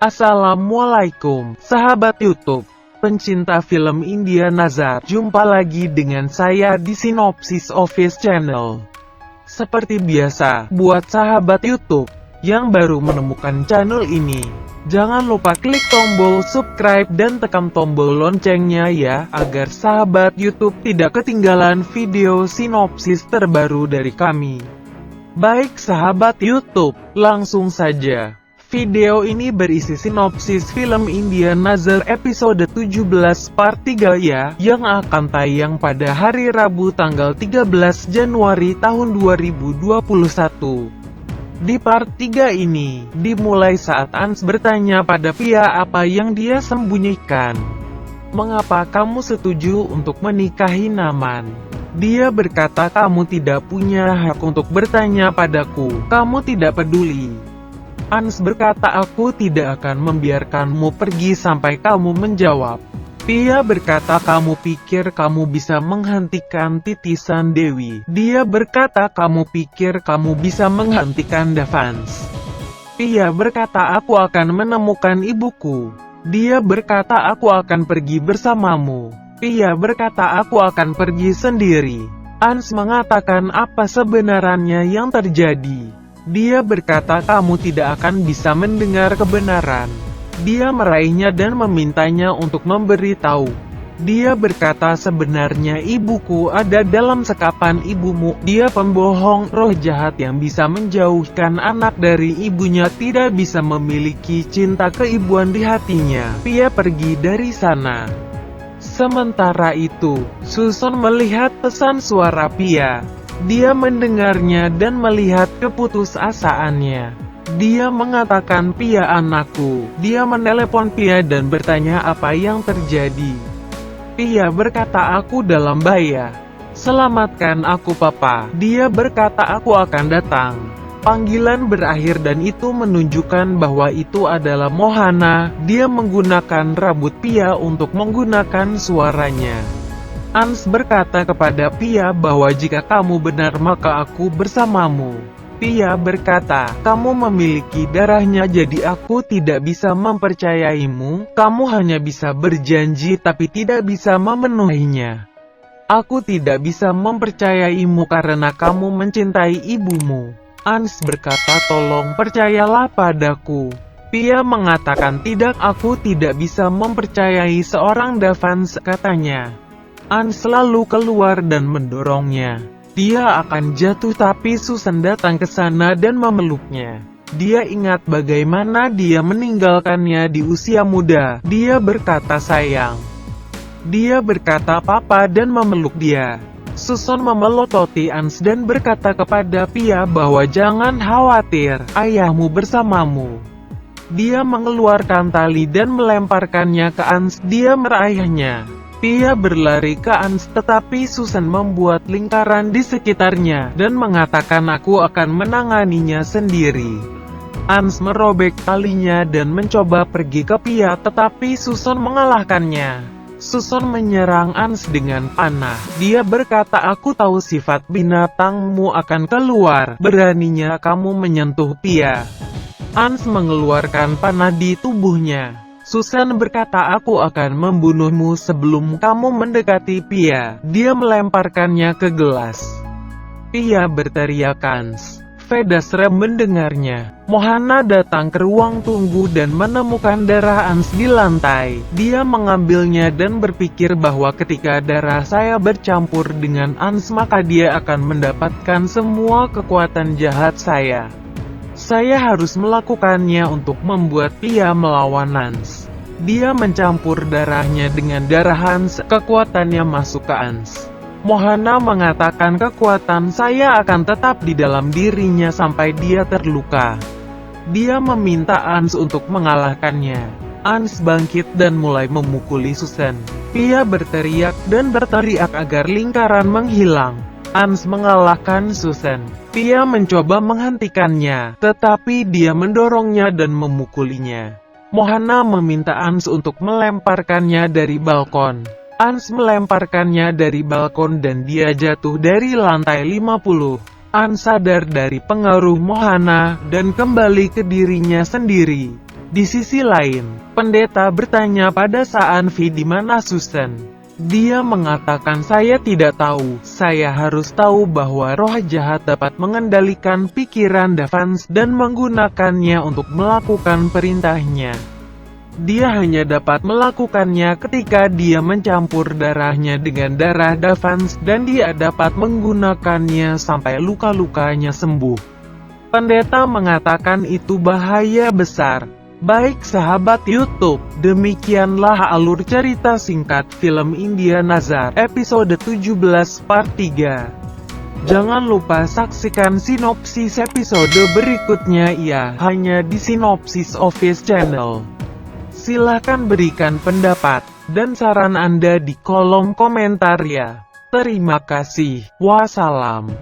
Assalamualaikum, sahabat YouTube, pencinta film India Nazar. Jumpa lagi dengan saya di Sinopsis Office Channel. Seperti biasa, buat sahabat YouTube yang baru menemukan channel ini, jangan lupa klik tombol subscribe dan tekan tombol loncengnya ya, agar sahabat YouTube tidak ketinggalan video sinopsis terbaru dari kami. Baik sahabat YouTube, langsung saja. Video ini berisi sinopsis film India Nazar episode 17 part 3 ya, yang akan tayang pada hari Rabu tanggal 13 Januari tahun 2021. Di part 3 ini, dimulai saat Ans bertanya pada Pia apa yang dia sembunyikan. Mengapa kamu setuju untuk menikahi Naman? Dia berkata kamu tidak punya hak untuk bertanya padaku, kamu tidak peduli. Ans berkata aku tidak akan membiarkanmu pergi sampai kamu menjawab. Pia berkata kamu pikir kamu bisa menghentikan titisan Dewi. Dia berkata kamu pikir kamu bisa menghentikan Devans. Pia berkata aku akan menemukan ibuku. Dia berkata aku akan pergi bersamamu. Pia berkata aku akan pergi sendiri. Ans mengatakan apa sebenarnya yang terjadi. Dia berkata kamu tidak akan bisa mendengar kebenaran. Dia meraihnya dan memintanya untuk memberitahu. Dia berkata sebenarnya ibuku ada dalam sekapan ibumu. Dia pembohong, roh jahat yang bisa menjauhkan anak dari ibunya tidak bisa memiliki cinta keibuan di hatinya. Pia pergi dari sana. Sementara itu, Susan melihat pesan suara Pia. Dia mendengarnya dan melihat keputusasaannya. Dia mengatakan Pia anakku. Dia menelepon Pia dan bertanya apa yang terjadi. Pia berkata aku dalam bahaya. Selamatkan aku papa. Dia berkata aku akan datang. Panggilan berakhir dan itu menunjukkan bahwa itu adalah Mohana. Dia menggunakan rambut Pia untuk menggunakan suaranya. Ans berkata kepada Pia bahwa jika kamu benar maka aku bersamamu. Pia berkata, kamu memiliki darahnya jadi aku tidak bisa mempercayaimu, kamu hanya bisa berjanji tapi tidak bisa memenuhinya. Aku tidak bisa mempercayaimu karena kamu mencintai ibumu. Ans berkata tolong percayalah padaku. Pia mengatakan tidak aku tidak bisa mempercayai seorang Devans katanya. Ans selalu keluar dan mendorongnya. Dia akan jatuh tapi Susan datang ke sana dan memeluknya. Dia ingat bagaimana dia meninggalkannya di usia muda. Dia berkata sayang. Dia berkata papa dan memeluk dia. Susan memelototi Ans dan berkata kepada Pia bahwa jangan khawatir, ayahmu bersamamu. Dia mengeluarkan tali dan melemparkannya ke Ans. Dia meraihnya. Pia berlari ke Ans tetapi Susan membuat lingkaran di sekitarnya dan mengatakan aku akan menanganinya sendiri. Ans merobek talinya dan mencoba pergi ke Pia tetapi Susan mengalahkannya. Susan menyerang Ans dengan panah. Dia berkata aku tahu sifat binatangmu akan keluar. Beraninya kamu menyentuh Pia. Ans mengeluarkan panah di tubuhnya. Susan berkata aku akan membunuhmu sebelum kamu mendekati Pia. Dia melemparkannya ke gelas. Pia berteriak Ans. Vedasrem mendengarnya. Mohana datang ke ruang tunggu dan menemukan darah Ans di lantai. Dia mengambilnya dan berpikir bahwa ketika darah saya bercampur dengan Ans maka dia akan mendapatkan semua kekuatan jahat saya. Saya harus melakukannya untuk membuat Pia melawan Ans. Dia mencampur darahnya dengan darah Ans, kekuatannya masuk ke Ans. Mohana mengatakan kekuatan saya akan tetap di dalam dirinya sampai dia terluka. Dia meminta Ans untuk mengalahkannya. Ans bangkit dan mulai memukuli Susan. Pia berteriak dan berteriak agar lingkaran menghilang. Ans mengalahkan Susan. Pia mencoba menghentikannya, tetapi dia mendorongnya dan memukulinya. Mohana meminta Ans untuk melemparkannya dari balkon. Ans melemparkannya dari balkon dan dia jatuh dari lantai 50. Ans sadar dari pengaruh Mohana dan kembali ke dirinya sendiri. Di sisi lain, pendeta bertanya pada Saanvi di mana Susan. Dia mengatakan saya tidak tahu, saya harus tahu bahwa roh jahat dapat mengendalikan pikiran Davance dan menggunakannya untuk melakukan perintahnya. Dia hanya dapat melakukannya ketika dia mencampur darahnya dengan darah Davance dan dia dapat menggunakannya sampai luka-lukanya sembuh. Pendeta mengatakan itu bahaya besar. Baik sahabat YouTube, demikianlah alur cerita singkat film India Nazar episode 17 part 3. Jangan lupa saksikan sinopsis episode berikutnya ya hanya di Sinopsis Office Channel. Silahkan berikan pendapat dan saran Anda di kolom komentar ya. Terima kasih. Wassalam.